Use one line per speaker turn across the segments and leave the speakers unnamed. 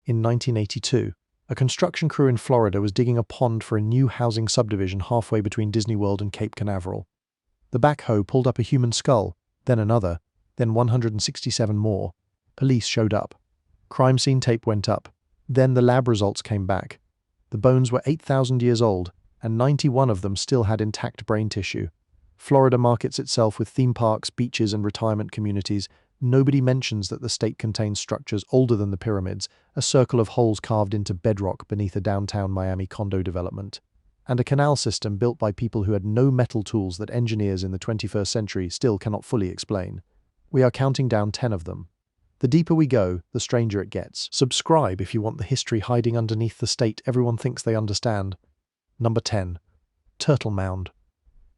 In 1982, a construction crew in Florida was digging a pond for a new housing subdivision halfway between Disney World and Cape Canaveral. The backhoe pulled up a human skull, then another, then 167 more. Police showed up. Crime scene tape went up. Then the lab results came back. The bones were 8,000 years old, and 91 of them still had intact brain tissue. Florida markets itself with theme parks, beaches, and retirement communities. Nobody mentions that the state contains structures older than the pyramids, a circle of holes carved into bedrock beneath a downtown Miami condo development, and a canal system built by people who had no metal tools that engineers in the 21st century still cannot fully explain. We are counting down 10 of them. The deeper we go, the stranger it gets. Subscribe if you want the history hiding underneath the state everyone thinks they understand. Number 10. Turtle Mound.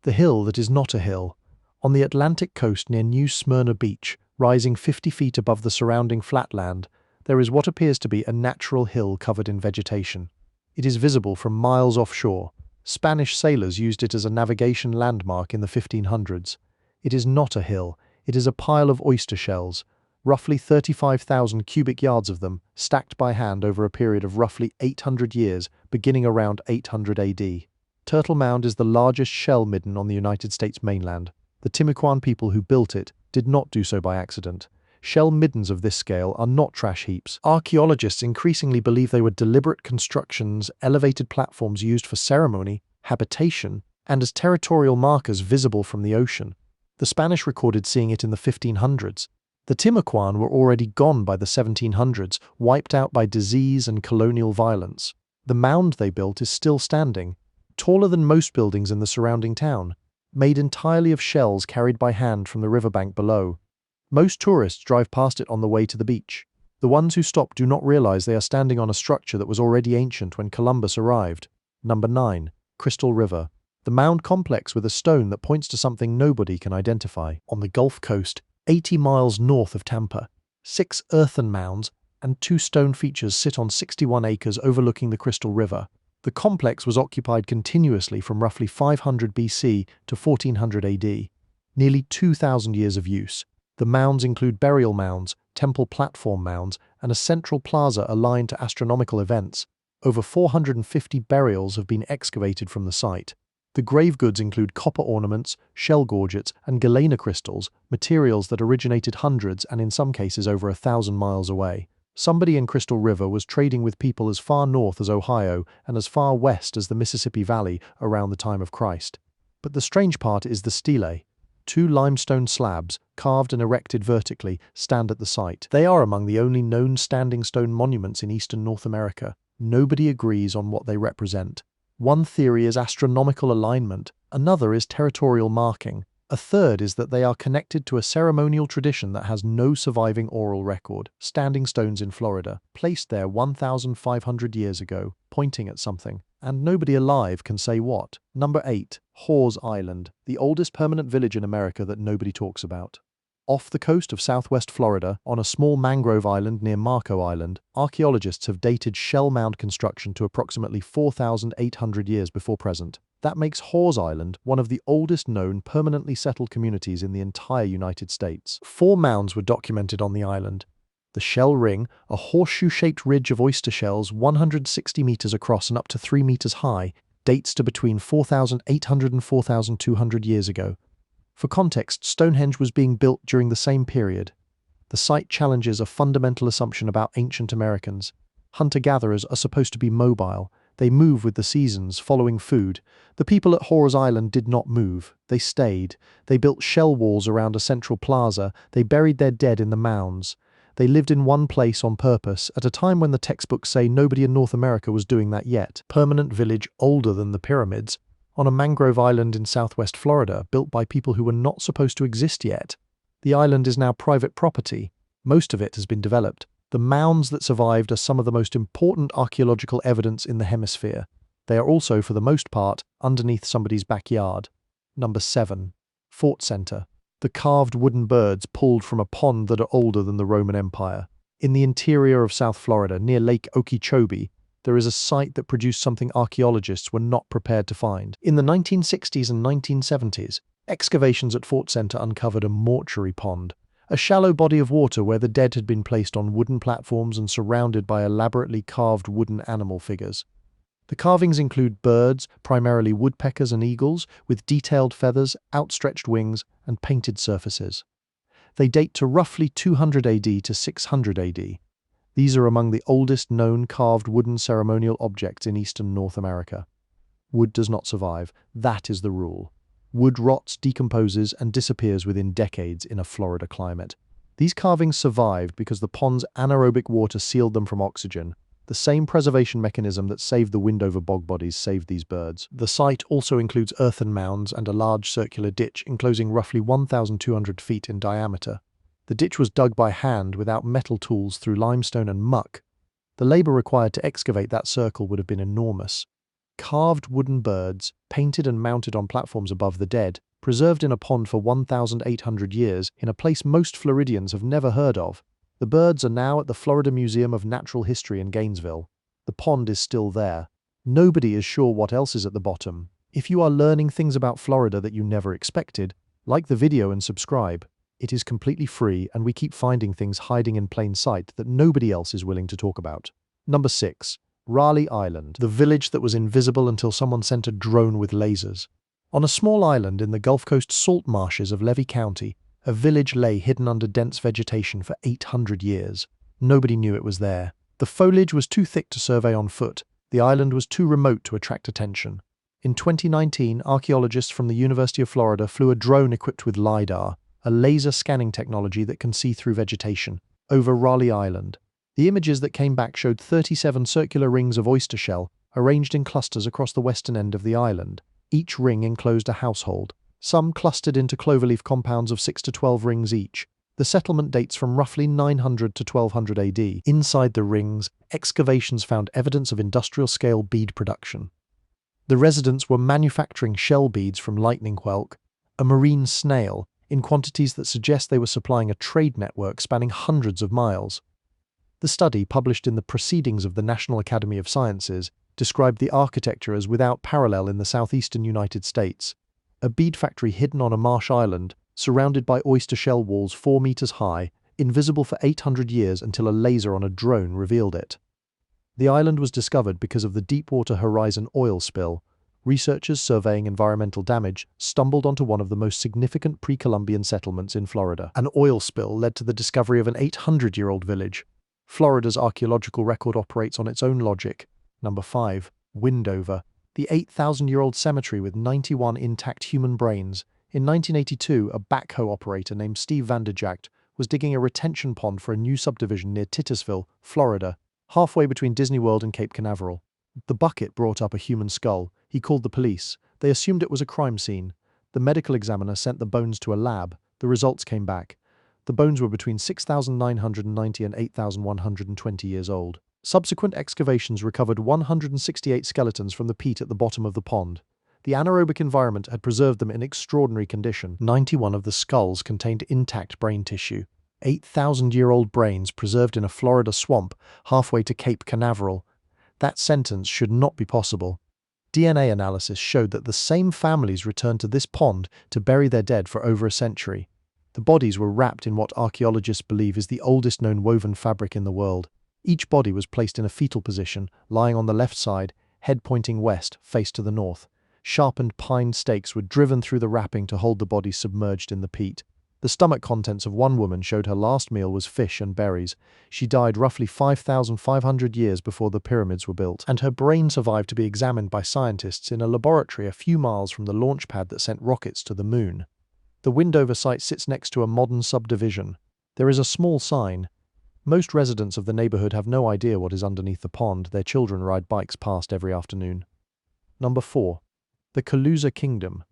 The hill that is not a hill. On the Atlantic coast near New Smyrna Beach, rising 50 feet above the surrounding flatland, there is what appears to be a natural hill covered in vegetation. It is visible from miles offshore. Spanish sailors used it as a navigation landmark in the 1500s. It is not a hill, it is a pile of oyster shells, roughly 35,000 cubic yards of them, stacked by hand over a period of roughly 800 years, beginning around 800 AD. Turtle Mound is the largest shell midden on the United States mainland. The Timucuan people who built it did not do so by accident. Shell middens of this scale are not trash heaps. Archaeologists increasingly believe they were deliberate constructions, elevated platforms used for ceremony, habitation, and as territorial markers visible from the ocean. The Spanish recorded seeing it in the 1500s. The Timucuan were already gone by the 1700s, wiped out by disease and colonial violence. The mound they built is still standing, taller than most buildings in the surrounding town, made entirely of shells carried by hand from the riverbank below. Most tourists drive past it on the way to the beach. The ones who stop do not realize they are standing on a structure that was already ancient when Columbus arrived. Number 9. Crystal River. The mound complex with a stone that points to something nobody can identify. On the Gulf Coast, 80 miles north of Tampa, 6 earthen mounds and 2 stone features sit on 61 acres overlooking the Crystal River. The complex was occupied continuously from roughly 500 BC to 1400 AD. Nearly 2,000 years of use. The mounds include burial mounds, temple platform mounds, and a central plaza aligned to astronomical events. Over 450 burials have been excavated from the site. The grave goods include copper ornaments, shell gorgets, and galena crystals, materials that originated hundreds and in some cases over 1,000 miles away. Somebody in Crystal River was trading with people as far north as Ohio and as far west as the Mississippi Valley around the time of Christ. But the strange part is the stele. 2 limestone slabs, carved and erected vertically, stand at the site. They are among the only known standing stone monuments in eastern North America. Nobody agrees on what they represent. One theory is astronomical alignment, another is territorial marking, a third is that they are connected to a ceremonial tradition that has no surviving oral record. Standing stones in Florida, placed there 1,500 years ago, pointing at something, and nobody alive can say what. Number 8. Horr's Island, the oldest permanent village in America that nobody talks about. Off the coast of southwest Florida, on a small mangrove island near Marco Island, archaeologists have dated shell mound construction to approximately 4,800 years before present. That makes Horr's Island one of the oldest known permanently settled communities in the entire United States. 4 mounds were documented on the island. The Shell Ring, a horseshoe-shaped ridge of oyster shells 160 meters across and up to 3 meters high, dates to between 4,800 and 4,200 years ago. For context, Stonehenge was being built during the same period. The site challenges a fundamental assumption about ancient Americans. Hunter-gatherers are supposed to be mobile. They move with the seasons, following food. The people at Horr's Island did not move. They stayed. They built shell walls around a central plaza. They buried their dead in the mounds. They lived in one place on purpose, at a time when the textbooks say nobody in North America was doing that yet. Permanent village older than the pyramids, on a mangrove island in southwest Florida, built by people who were not supposed to exist yet. The island is now private property. Most of it has been developed. The mounds that survived are some of the most important archaeological evidence in the hemisphere. They are also, for the most part, underneath somebody's backyard. Number 7. Fort Center. The carved wooden birds pulled from a pond that are older than the Roman Empire. In the interior of South Florida, near Lake Okeechobee, there is a site that produced something archaeologists were not prepared to find. In the 1960s and 1970s, excavations at Fort Center uncovered a mortuary pond, a shallow body of water where the dead had been placed on wooden platforms and surrounded by elaborately carved wooden animal figures. The carvings include birds, primarily woodpeckers and eagles, with detailed feathers, outstretched wings, and painted surfaces. They date to roughly 200 AD to 600 AD. These are among the oldest known carved wooden ceremonial objects in eastern North America. Wood does not survive. That is the rule. Wood rots, decomposes, and disappears within decades in a Florida climate. These carvings survived because the pond's anaerobic water sealed them from oxygen. The same preservation mechanism that saved the Windover bog bodies saved these birds. The site also includes earthen mounds and a large circular ditch enclosing roughly 1,200 feet in diameter. The ditch was dug by hand without metal tools through limestone and muck. The labor required to excavate that circle would have been enormous. Carved wooden birds, painted and mounted on platforms above the dead, preserved in a pond for 1,800 years in a place most Floridians have never heard of. The birds are now at the Florida Museum of Natural History in Gainesville. The pond is still there. Nobody is sure what else is at the bottom. If you are learning things about Florida that you never expected, like the video and subscribe. It is completely free, and we keep finding things hiding in plain sight that nobody else is willing to talk about. Number 6. Raleigh Island, the village that was invisible until someone sent a drone with lasers. On a small island in the Gulf Coast salt marshes of Levy County, a village lay hidden under dense vegetation for 800 years. Nobody knew it was there. The foliage was too thick to survey on foot. The island was too remote to attract attention. In 2019, archaeologists from the University of Florida flew a drone equipped with LiDAR, a laser scanning technology that can see through vegetation, over Raleigh Island. The images that came back showed 37 circular rings of oyster shell arranged in clusters across the western end of the island. Each ring enclosed a household, some clustered into cloverleaf compounds of 6 to 12 rings each. The settlement dates from roughly 900 to 1200 AD. Inside the rings, excavations found evidence of industrial-scale bead production. The residents were manufacturing shell beads from lightning whelk, a marine snail, in quantities that suggest they were supplying a trade network spanning hundreds of miles. The study, published in the Proceedings of the National Academy of Sciences, described the architecture as without parallel in the Southeastern United States. A bead factory hidden on a marsh island, surrounded by oyster shell walls 4 meters high, invisible for 800 years until a laser on a drone revealed it. The island was discovered because of the Deepwater Horizon oil spill. Researchers surveying environmental damage stumbled onto one of the most significant pre-Columbian settlements in Florida. An oil spill led to the discovery of an 800-year-old village. Florida's archaeological record operates on its own logic. Number 5. Windover, the 8,000-year-old cemetery with 91 intact human brains. In 1982, a backhoe operator named Steve Vanderjagt was digging a retention pond for a new subdivision near Titusville, Florida, halfway between Disney World and Cape Canaveral. The bucket brought up a human skull. He called the police. They assumed it was a crime scene. The medical examiner sent the bones to a lab. The results came back. The bones were between 6,990 and 8,120 years old. Subsequent excavations recovered 168 skeletons from the peat at the bottom of the pond. The anaerobic environment had preserved them in extraordinary condition. 91 of the skulls contained intact brain tissue. 8,000-year-old brains preserved in a Florida swamp halfway to Cape Canaveral. That sentence should not be possible. DNA analysis showed that the same families returned to this pond to bury their dead for over a century. The bodies were wrapped in what archaeologists believe is the oldest known woven fabric in the world. Each body was placed in a fetal position, lying on the left side, head pointing west, face to the north. Sharpened pine stakes were driven through the wrapping to hold the body submerged in the peat. The stomach contents of one woman showed her last meal was fish and berries. She died roughly 5,500 years before the pyramids were built, and her brain survived to be examined by scientists in a laboratory a few miles from the launch pad that sent rockets to the moon. The Windover site sits next to a modern subdivision. There is a small sign. Most residents of the neighborhood have no idea what is underneath the pond. Their children ride bikes past every afternoon. Number 4. The Calusa Kingdom,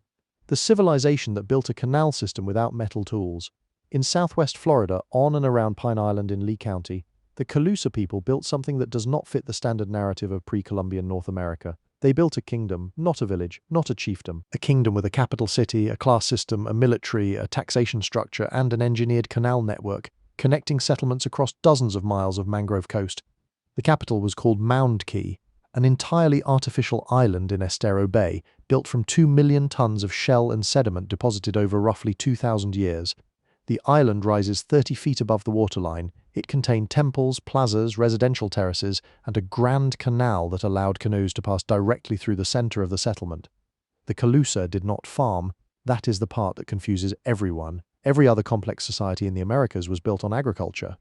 the civilization that built a canal system without metal tools. In southwest Florida, on and around Pine Island in Lee County, the Calusa people built something that does not fit the standard narrative of pre-Columbian North America. They built a kingdom, not a village, not a chiefdom. A kingdom with a capital city, a class system, a military, a taxation structure, and an engineered canal network, connecting settlements across dozens of miles of mangrove coast. The capital was called Mound Key, an entirely artificial island in Estero Bay, built from 2 million tons of shell and sediment deposited over roughly 2,000 years. The island rises 30 feet above the waterline. It contained temples, plazas, residential terraces, and a grand canal that allowed canoes to pass directly through the center of the settlement. The Calusa did not farm. That is the part that confuses everyone. Every other complex society in the Americas was built on agriculture.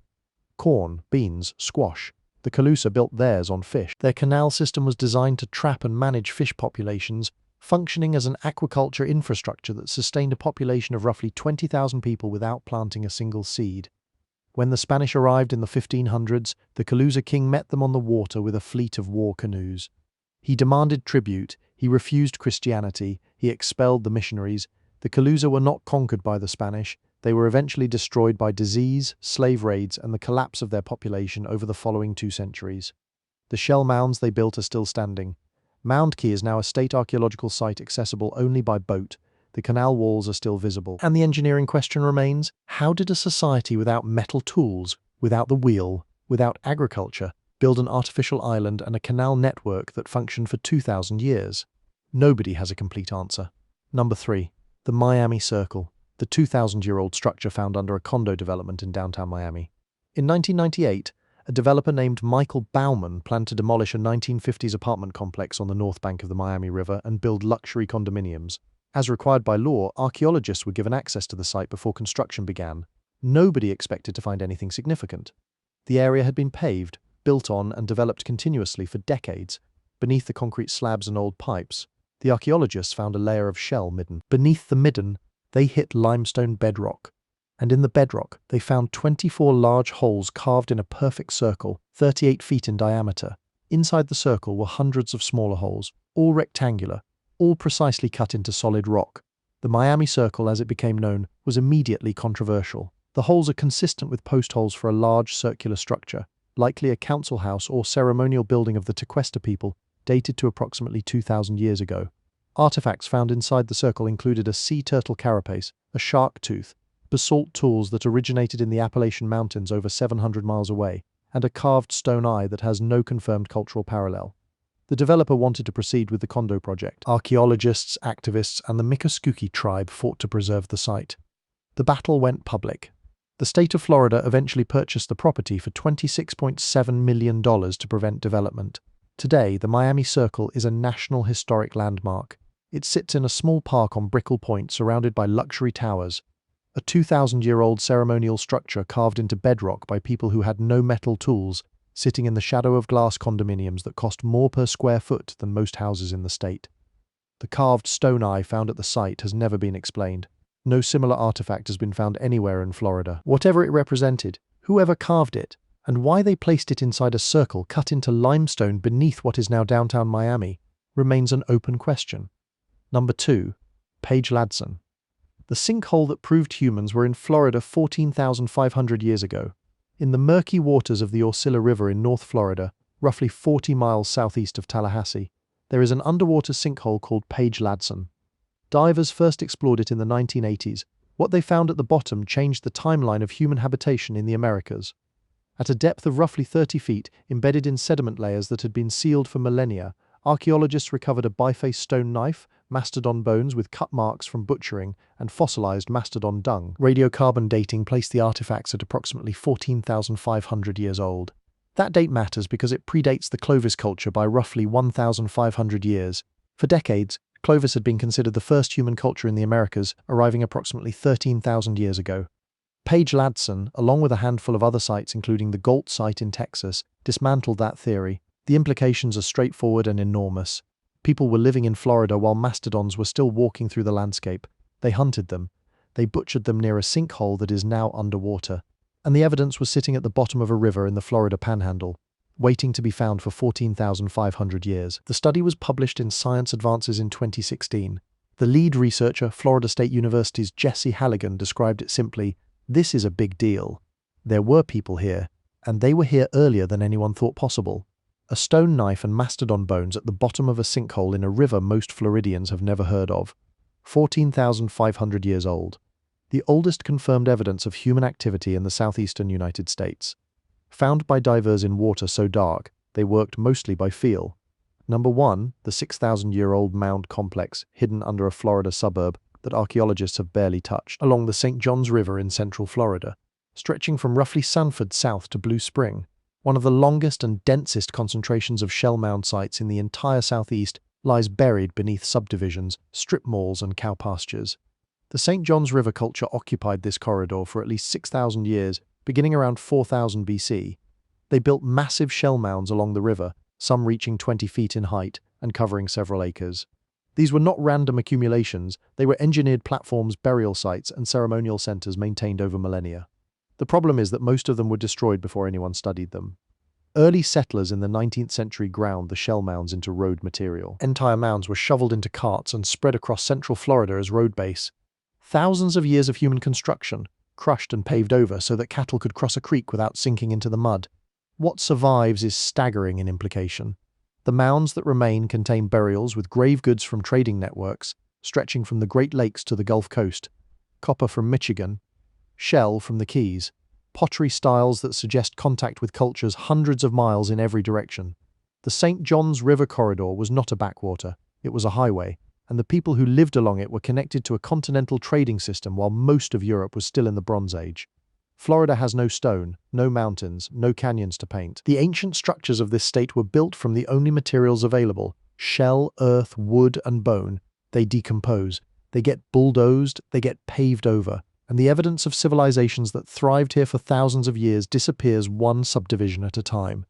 Corn, beans, squash. The Calusa built theirs on fish. Their canal system was designed to trap and manage fish populations, functioning as an aquaculture infrastructure that sustained a population of roughly 20,000 people without planting a single seed. When the Spanish arrived in the 1500s, the Calusa king met them on the water with a fleet of war canoes. He demanded tribute, he refused Christianity, he expelled the missionaries. The Calusa were not conquered by the Spanish. They were eventually destroyed by disease, slave raids, and the collapse of their population over the following 2 centuries. The shell mounds they built are still standing. Mound Key is now a state archaeological site accessible only by boat. The canal walls are still visible. And the engineering question remains, how did a society without metal tools, without the wheel, without agriculture, build an artificial island and a canal network that functioned for 2,000 years? Nobody has a complete answer. Number 3. The Miami Circle, the 2,000-year-old structure found under a condo development in downtown Miami. In 1998, a developer named Michael Baumann planned to demolish a 1950s apartment complex on the north bank of the Miami River and build luxury condominiums. As required by law, archaeologists were given access to the site before construction began. Nobody expected to find anything significant. The area had been paved, built on, and developed continuously for decades. Beneath the concrete slabs and old pipes, the archaeologists found a layer of shell midden. Beneath the midden, they hit limestone bedrock. And in the bedrock, they found 24 large holes carved in a perfect circle, 38 feet in diameter. Inside the circle were hundreds of smaller holes, all rectangular, all precisely cut into solid rock. The Miami Circle, as it became known, was immediately controversial. The holes are consistent with post holes for a large circular structure, likely a council house or ceremonial building of the Tequesta people, dated to approximately 2,000 years ago. Artifacts found inside the circle included a sea turtle carapace, a shark tooth, basalt tools that originated in the Appalachian Mountains over 700 miles away, and a carved stone eye that has no confirmed cultural parallel. The developer wanted to proceed with the condo project. Archaeologists, activists, and the Miccosukee tribe fought to preserve the site. The battle went public. The state of Florida eventually purchased the property for $26.7 million to prevent development. Today, the Miami Circle is a National Historic Landmark. It sits in a small park on Brickell Point surrounded by luxury towers, a 2,000-year-old ceremonial structure carved into bedrock by people who had no metal tools, sitting in the shadow of glass condominiums that cost more per square foot than most houses in the state. The carved stone eye found at the site has never been explained. No similar artifact has been found anywhere in Florida. Whatever it represented, whoever carved it, and why they placed it inside a circle cut into limestone beneath what is now downtown Miami, remains an open question. Number 2. Page-Ladson. The sinkhole that proved humans were in Florida 14,500 years ago. In the murky waters of the Orcilla River in North Florida, roughly 40 miles southeast of Tallahassee, there is an underwater sinkhole called Page-Ladson. Divers first explored it in the 1980s. What they found at the bottom changed the timeline of human habitation in the Americas. At a depth of roughly 30 feet, embedded in sediment layers that had been sealed for millennia, archaeologists recovered a bifaced stone knife, mastodon bones with cut marks from butchering, and fossilized mastodon dung. Radiocarbon dating placed the artifacts at approximately 14,500 years old. That date matters because it predates the Clovis culture by roughly 1,500 years. For decades, Clovis had been considered the first human culture in the Americas, arriving approximately 13,000 years ago. Page-Ladson, along with a handful of other sites including the Galt site in Texas, dismantled that theory. The implications are straightforward and enormous. People were living in Florida while mastodons were still walking through the landscape. They hunted them. They butchered them near a sinkhole that is now underwater. And the evidence was sitting at the bottom of a river in the Florida Panhandle, waiting to be found for 14,500 years. The study was published in Science Advances in 2016. The lead researcher, Florida State University's Jesse Halligan, described it simply, "This is a big deal. There were people here, and they were here earlier than anyone thought possible." A stone knife and mastodon bones at the bottom of a sinkhole in a river most Floridians have never heard of. 14,500 years old. The oldest confirmed evidence of human activity in the southeastern United States. Found by divers in water so dark, they worked mostly by feel. Number 1, the 6,000-year-old Mound complex hidden under a Florida suburb. that archaeologists have barely touched, along the St. Johns River in central Florida, stretching from roughly Sanford south to Blue Spring. One of the longest and densest concentrations of shell mound sites in the entire Southeast lies buried beneath subdivisions, strip malls, and cow pastures. The St. Johns River culture occupied this corridor for at least 6,000 years, beginning around 4000 BC. They built massive shell mounds along the river, some reaching 20 feet in height and covering several acres. These were not random accumulations, they were engineered platforms, burial sites, and ceremonial centers maintained over millennia. The problem is that most of them were destroyed before anyone studied them. Early settlers in the 19th century ground the shell mounds into road material. Entire mounds were shoveled into carts and spread across central Florida as road base. Thousands of years of human construction, crushed and paved over so that cattle could cross a creek without sinking into the mud. What survives is staggering in implication. The mounds that remain contain burials with grave goods from trading networks, stretching from the Great Lakes to the Gulf Coast, copper from Michigan, shell from the Keys, pottery styles that suggest contact with cultures hundreds of miles in every direction. The St. Johns River corridor was not a backwater, it was a highway, and the people who lived along it were connected to a continental trading system while most of Europe was still in the Bronze Age. Florida has no stone, no mountains, no canyons to paint. The ancient structures of this state were built from the only materials available: shell, earth, wood, and bone. They decompose, they get bulldozed, they get paved over, and the evidence of civilizations that thrived here for thousands of years disappears one subdivision at a time.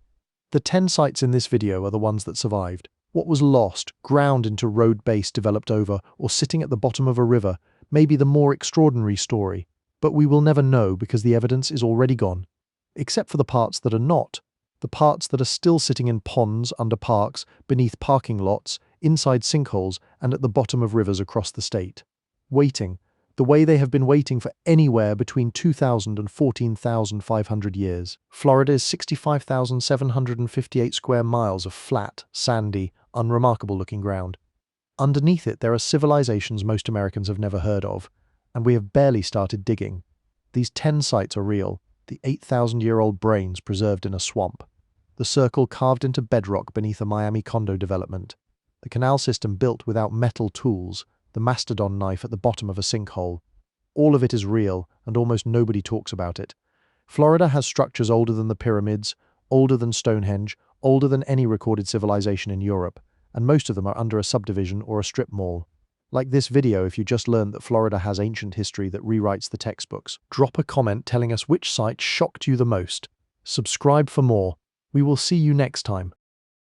The 10 sites in this video are the ones that survived. What was lost, ground into road base developed over, or sitting at the bottom of a river, may be the more extraordinary story. But we will never know because the evidence is already gone. Except for the parts that are not. The parts that are still sitting in ponds, under parks, beneath parking lots, inside sinkholes, and at the bottom of rivers across the state. Waiting. The way they have been waiting for anywhere between 2,000 and 14,500 years. Florida is 65,758 square miles of flat, sandy, unremarkable-looking ground. Underneath it there are civilizations most Americans have never heard of, and we have barely started digging. These 10 sites are real, the 8,000-year-old brains preserved in a swamp, the circle carved into bedrock beneath a Miami condo development, the canal system built without metal tools, the mastodon knife at the bottom of a sinkhole. All of it is real, and almost nobody talks about it. Florida has structures older than the pyramids, older than Stonehenge, older than any recorded civilization in Europe, and most of them are under a subdivision or a strip mall. Like this video if you just learned that Florida has ancient history that rewrites the textbooks. Drop a comment telling us which site shocked you the most. Subscribe for more. We will see you next time.